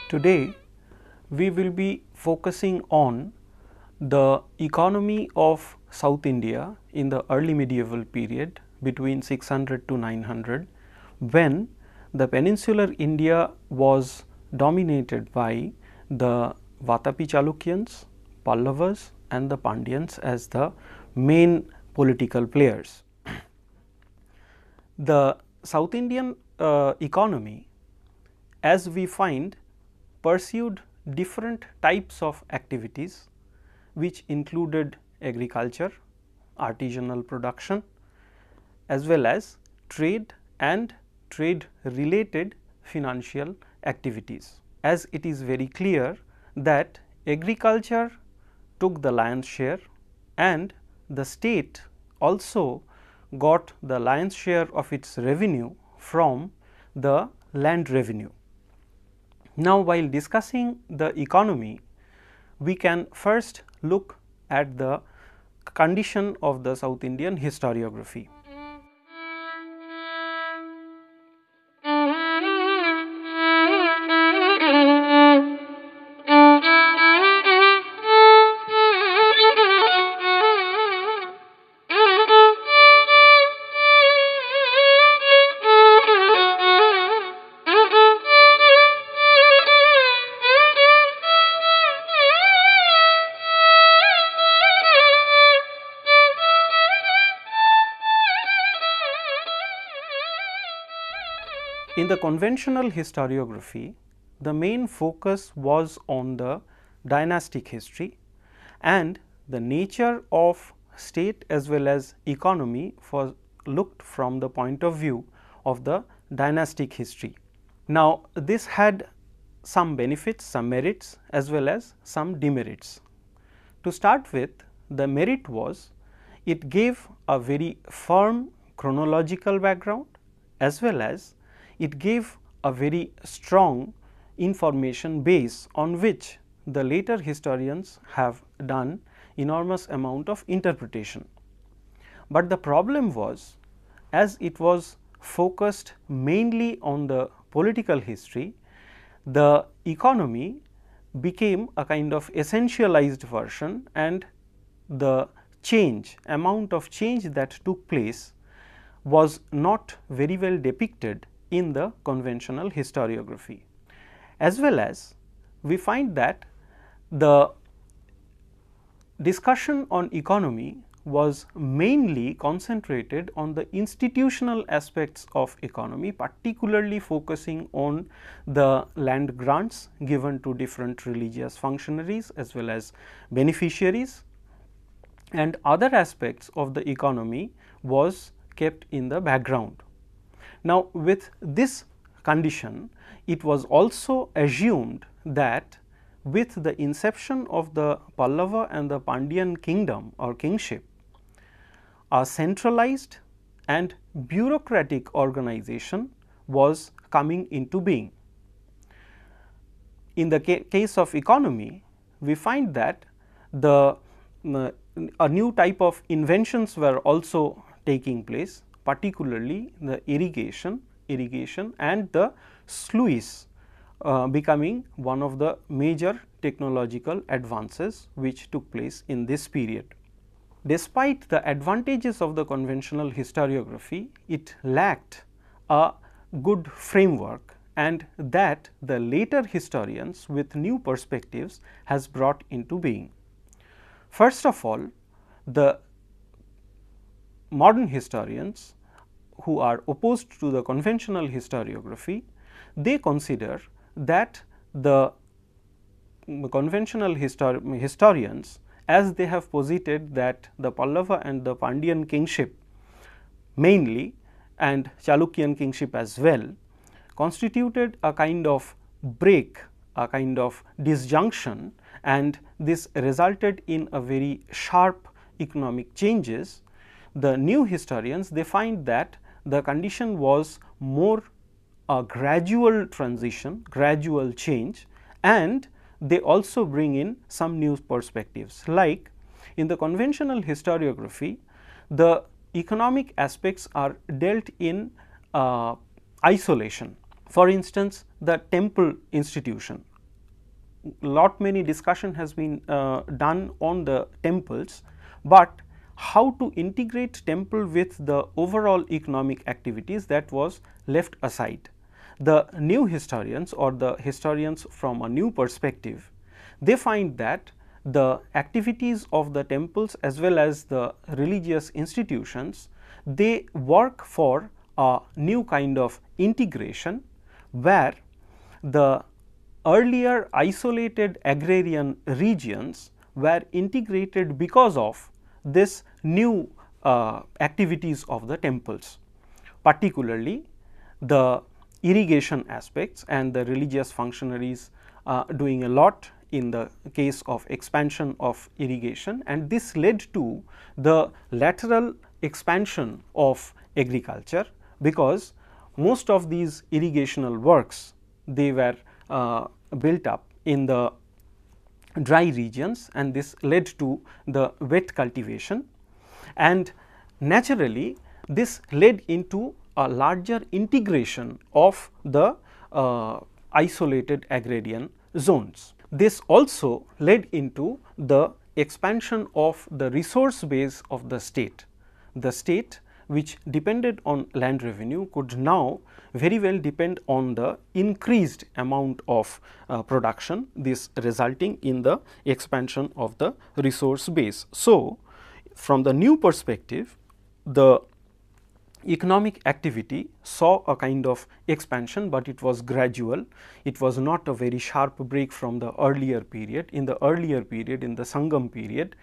Today, we will be focusing on the economy of South India in the early medieval period between 600 to 900, when the peninsular India was dominated by the Vatapi Chalukyans, Pallavas and the Pandyans as the main political players. The South Indian economy, as we find, pursued different types of activities which included agriculture, artisanal production as well as trade and trade related financial activities. As it is very clear that agriculture took the lion's share and the state also got the lion's share of its revenue from the land revenue. Now, while discussing the economy, we can first look at the condition of the South Indian historiography. In the conventional historiography, the main focus was on the dynastic history and the nature of state as well as economy was looked from the point of view of the dynastic history. Now, this had some benefits, some merits as well as some demerits. To start with, the merit was it gave a very firm chronological background as well as it gave a very strong information base on which the later historians have done enormous amount of interpretation. But the problem was, as it was focused mainly on the political history, the economy became a kind of essentialized version and the amount of change that took place was not very well depicted in the conventional historiography. As well as we find that the discussion on economy was mainly concentrated on the institutional aspects of economy, particularly focusing on the land grants given to different religious functionaries as well as beneficiaries, and other aspects of the economy was kept in the background. Now, with this condition, it was also assumed that with the inception of the Pallava and the Pandyan kingdom or kingship, a centralized and bureaucratic organization was coming into being. In the case of economy, we find that a new type of inventions were also taking place, particularly the irrigation and the sluice becoming one of the major technological advances which took place in this period. Despite the advantages of the conventional historiography, it lacked a good framework, and that the later historians with new perspectives has brought into being. First of all, the modern historians who are opposed to the conventional historiography, they consider that the conventional historians, as they have posited that the Pallava and the Pandyan kingship mainly and Chalukyan kingship as well, constituted a kind of break, a kind of disjunction, and this resulted in a very sharp economic changes. The new historians, they find that the condition was more a gradual transition, gradual change, and they also bring in some new perspectives. Like in the conventional historiography, the economic aspects are dealt in isolation. For instance, the temple institution, many discussion has been done on the temples, but how to integrate temple with the overall economic activities, that was left aside. The new historians or the historians from a new perspective, they find that the activities of the temples as well as the religious institutions, they work for a new kind of integration, where the earlier isolated agrarian regions were integrated because of this new activities of the temples, particularly the irrigation aspects and the religious functionaries doing a lot in the case of expansion of irrigation, and this led to the lateral expansion of agriculture, because most of these irrigational works, they were built up in the dry regions, and this led to the wet cultivation, and naturally this led into a larger integration of the isolated agrarian zones. This also led into the expansion of the resource base of the state. The state, which depended on land revenue, could now very well depend on the increased amount of production, this resulting in the expansion of the resource base. So, from the new perspective, the economic activity saw a kind of expansion, but it was gradual. It was not a very sharp break from the earlier period. In the earlier period, in the Sangam period,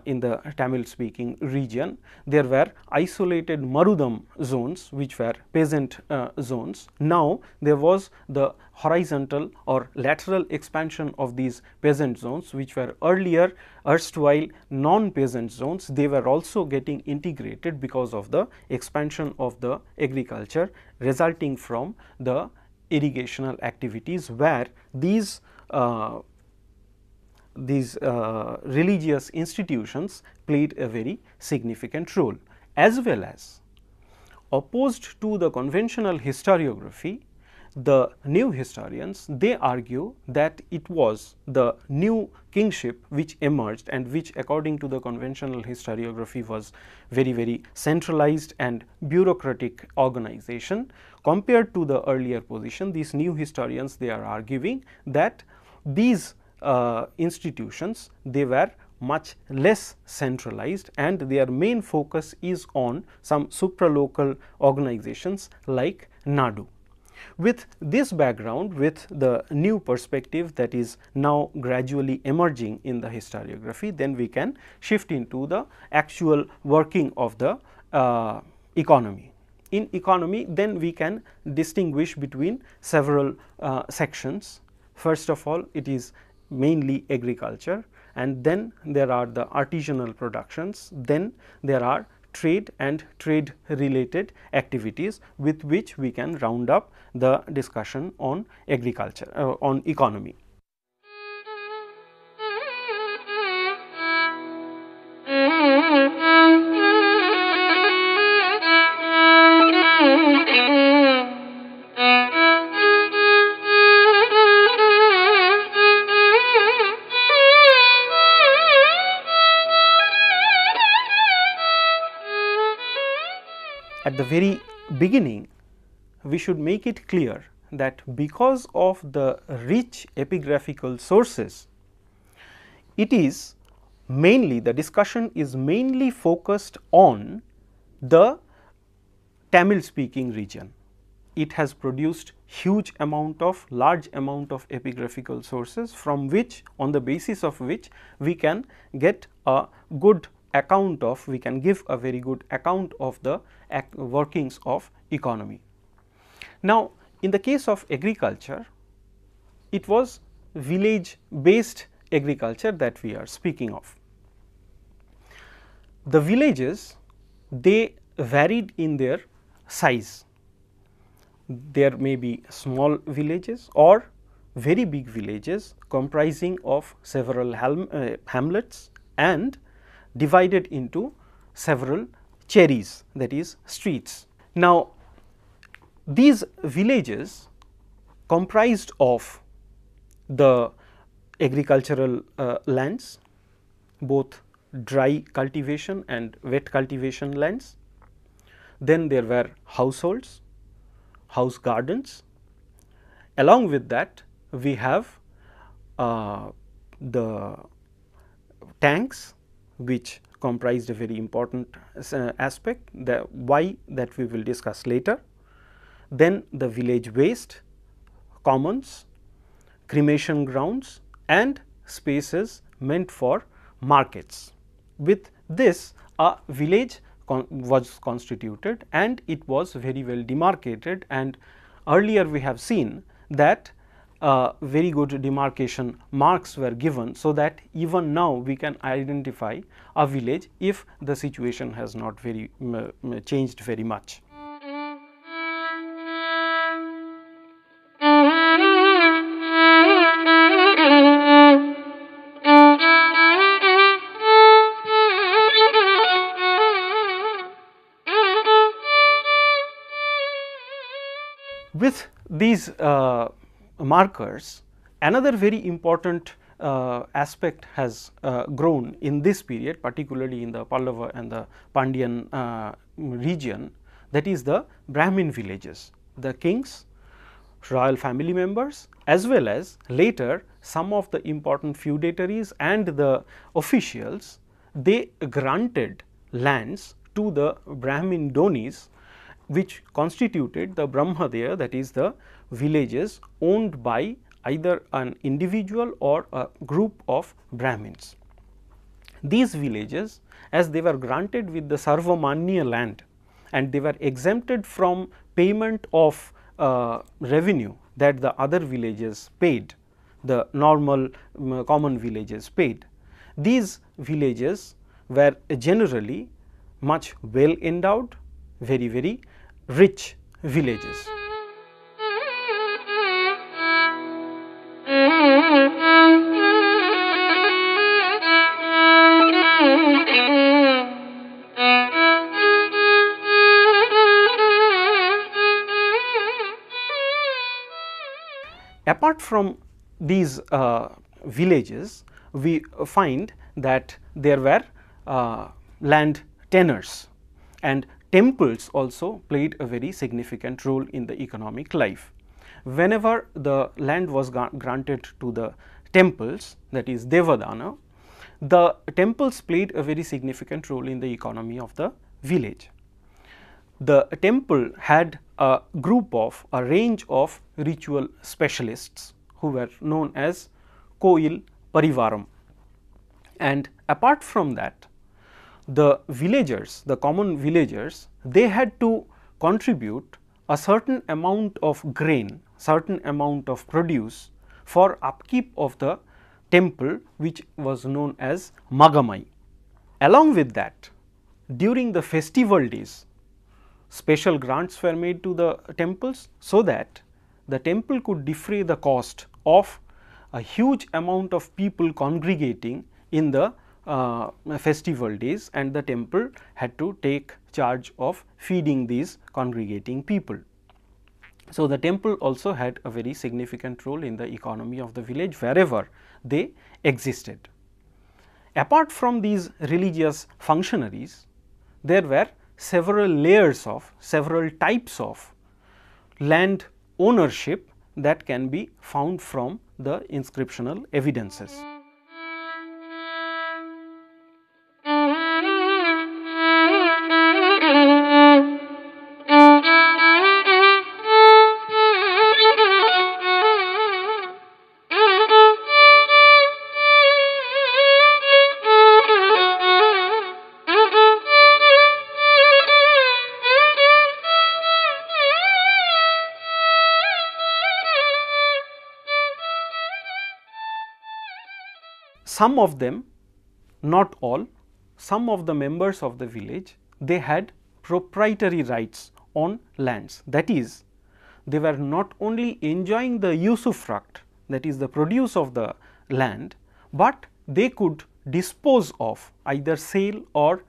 in the Tamil speaking region, there were isolated Marudam zones, which were peasant zones. Now, there was the horizontal or lateral expansion of these peasant zones, which were earlier erstwhile non-peasant zones. They were also getting integrated because of the expansion of the agriculture resulting from the irrigational activities, where these religious institutions played a very significant role. As well as opposed to the conventional historiography, the new historians, they argue that it was the new kingship which emerged, and which according to the conventional historiography was very centralized and bureaucratic organization. Compared to the earlier position, these new historians, they are arguing that these institutions, they were much less centralized, and their main focus is on some supralocal organizations like Nadu. With this background, with the new perspective that is now gradually emerging in the historiography, then we can shift into the actual working of the economy. In economy, then we can distinguish between several sections. First of all, it is mainly agriculture, and then there are the artisanal productions, then there are trade and trade related activities, with which we can round up the discussion on agriculture, on economy. At the very beginning, we should make it clear that because of the rich epigraphical sources, it is mainly, the discussion is mainly focused on the Tamil speaking region. It has produced large amount of epigraphical sources, from which, on the basis of which we can get a good account of, we can give a very good account of the workings of economy. Now, in the case of agriculture, it was village based agriculture that we are speaking of. The villages, they varied in their size. There may be small villages or very big villages comprising of several hamlets and divided into several cherries, that is streets. Now, these villages comprised of the agricultural lands, both dry cultivation and wet cultivation lands. Then there were households, house gardens. Along with that, we have the tanks, which comprised a very important aspect, the why that we will discuss later. Then the village waste, commons, cremation grounds and spaces meant for markets. With this, a village was constituted and it was very well demarcated, and earlier we have seen that very good demarcation marks were given, so that even now we can identify a village if the situation has not very changed very much. With these markers, another very important aspect has grown in this period, particularly in the Pallava and the Pandyan region, that is the Brahmin villages. The kings, royal family members, as well as later some of the important feudatories and the officials, they granted lands to the Brahmin donis, which constituted the Brahmadaya, that is the villages owned by either an individual or a group of Brahmins. These villages, as they were granted with the Sarvamanya land and they were exempted from payment of revenue that the other villages paid, the normal common villages paid, these villages were generally much well endowed, very rich villages. Apart from these villages, we find that there were land tenures, and temples also played a very significant role in the economic life. Whenever the land was granted to the temples, that is Devadana, the temples played a very significant role in the economy of the village. The temple had a range of ritual specialists who were known as Koil Parivaram, and apart from that, the villagers, the common villagers, they had to contribute a certain amount of grain, certain amount of produce for upkeep of the temple, which was known as Magamai. Along with that, during the festival days, special grants were made to the temples, so that the temple could defray the cost of a huge amount of people congregating in the festival days, and the temple had to take charge of feeding these congregating people. So, the temple also had a very significant role in the economy of the village wherever they existed. Apart from these religious functionaries, there were several layers of, several types of land ownership that can be found from the inscriptional evidences. some of them, not all, some of the members of the village, they had proprietary rights on lands. That is, they were not only enjoying the usufruct, that is the produce of the land, but they could dispose of, either sale or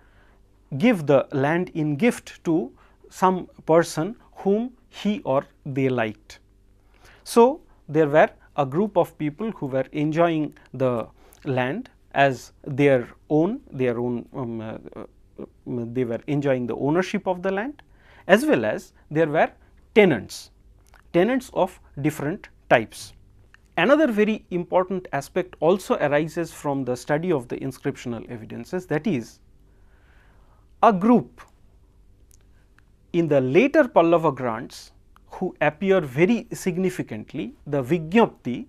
give the land in gift to some person whom he or they liked. So, there were a group of people who were enjoying the land as their own, they were enjoying the ownership of the land, as well as there were tenants, tenants of different types. Another very important aspect also arises from the study of the inscriptional evidences, that is, a group in the later Pallava grants who appear very significantly, the Vignapti,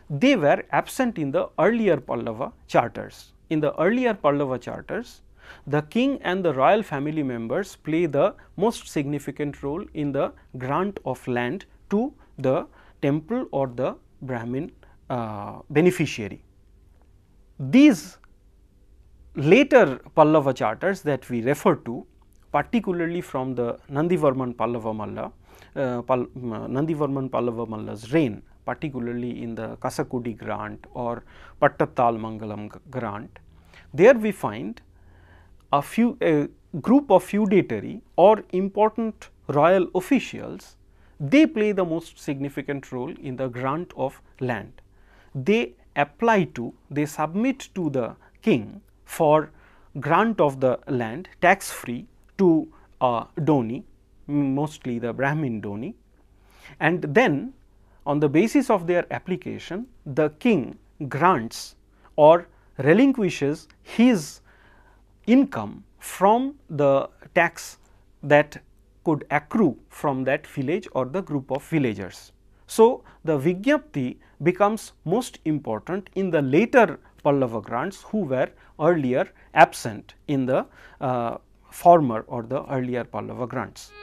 they were absent in the earlier Pallava charters. In the earlier Pallava charters, the king and the royal family members play the most significant role in the grant of land to the temple or the Brahmin beneficiary. These later Pallava charters that we refer to, particularly from the Nandivarman Pallava Malla, Nandivarman Pallava Malla's reign, particularly in the Kasakudi grant or Pattattal Mangalam grant, there we find a group of feudatory or important royal officials, they play the most significant role in the grant of land. They apply to, they submit to the king for grant of the land tax free to a doni, mostly the Brahmin doni, and then on the basis of their application, the king grants or relinquishes his income from the tax that could accrue from that village or the group of villagers. So, the Vignapti becomes most important in the later Pallava grants who were earlier absent in the former or the earlier Pallava grants.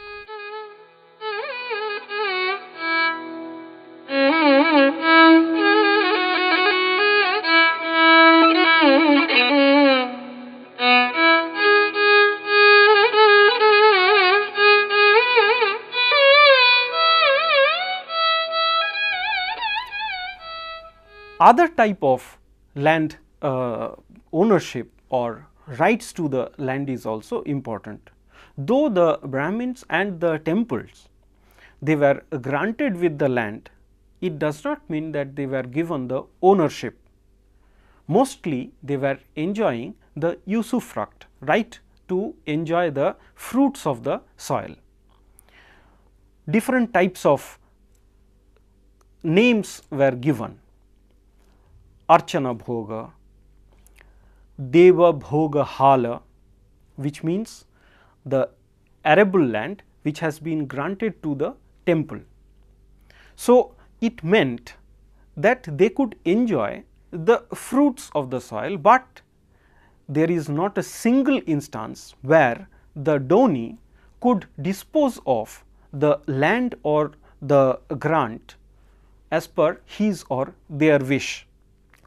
Other type of land ownership or rights to the land is also important. Though the Brahmins and the temples, they were granted with the land, it does not mean that they were given the ownership. Mostly they were enjoying the usufruct, right to enjoy the fruits of the soil. Different types of names were given. Archana Bhoga, Deva Bhoga Hala, which means the arable land which has been granted to the temple. So, it meant that they could enjoy the fruits of the soil, but there is not a single instance where the doni could dispose of the land or the grant as per his or their wish.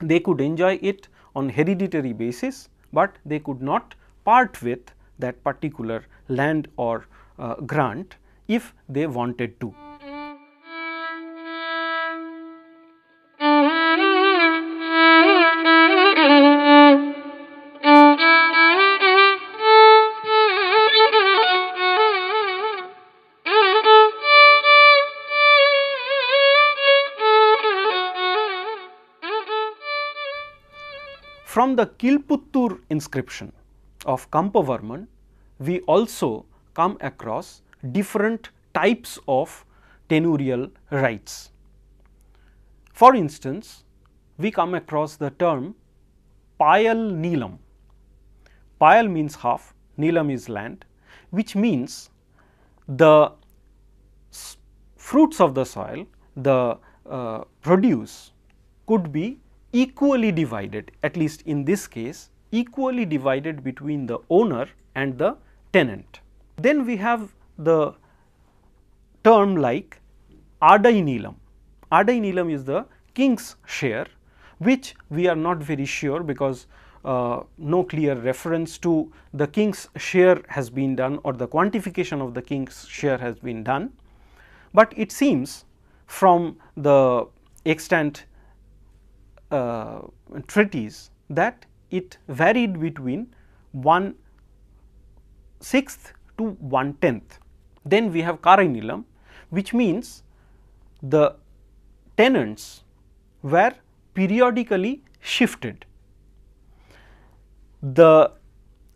They could enjoy it on hereditary basis, but they could not part with that particular land or grant if they wanted to. From the Kilputtur inscription of Kampavarman, we also come across different types of tenurial rights. For instance, we come across the term Payal Neelam. Payal means half, Neelam is land, which means the fruits of the soil, the produce could be equally divided, at least in this case, equally divided between the owner and the tenant. Then we have the term like Adai Neelam. Adai Neelam is the king's share, which we are not very sure, because no clear reference to the king's share has been done or the quantification of the king's share has been done. But it seems from the extant treatise that it varied between 1/6 to 1/10. Then we have Karanilam, which means the tenants were periodically shifted. The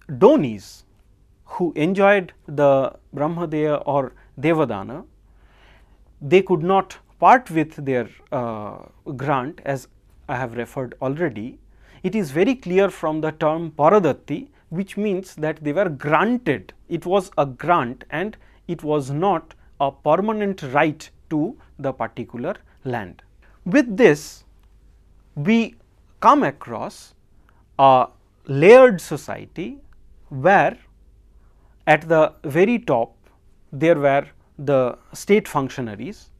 Donis who enjoyed the Brahmadeya or Devadana, they could not part with their grant, as I have referred already. It is very clear from the term Paradatti, which means that they were granted. It was a grant and it was not a permanent right to the particular land. With this, we come across a layered society where at the very top there were the state functionaries.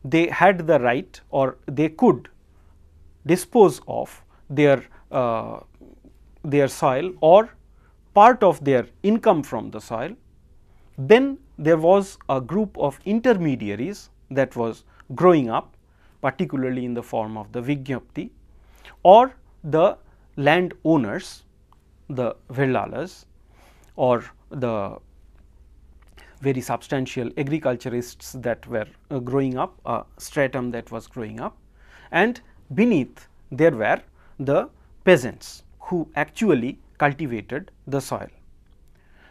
They had the right, or they could dispose of their soil or part of their income from the soil. Then there was a group of intermediaries that was growing up, particularly in the form of the Vigyapti, or the land owners, the Vellalas, or the very substantial agriculturists that were growing up, a stratum that was growing up, and beneath there were the peasants who actually cultivated the soil.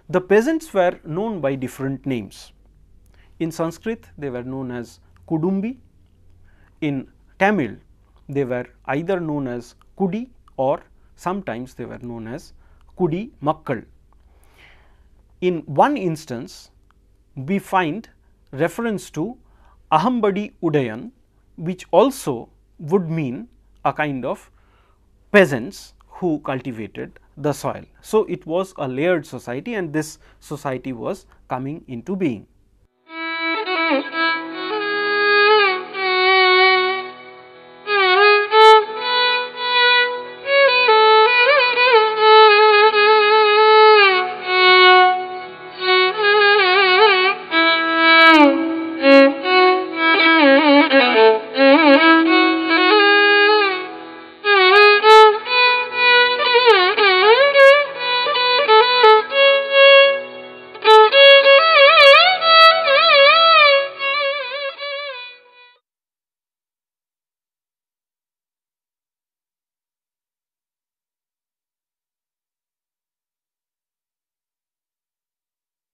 The peasants were known by different names. In Sanskrit, they were known as Kudumbi. In Tamil, they were either known as Kudi, or sometimes they were known as Kudi Makkal. In one instance, we find reference to Ahambadi Udayan, which also would mean a kind of peasants who cultivated the soil. So, it was a layered society, and this society was coming into being.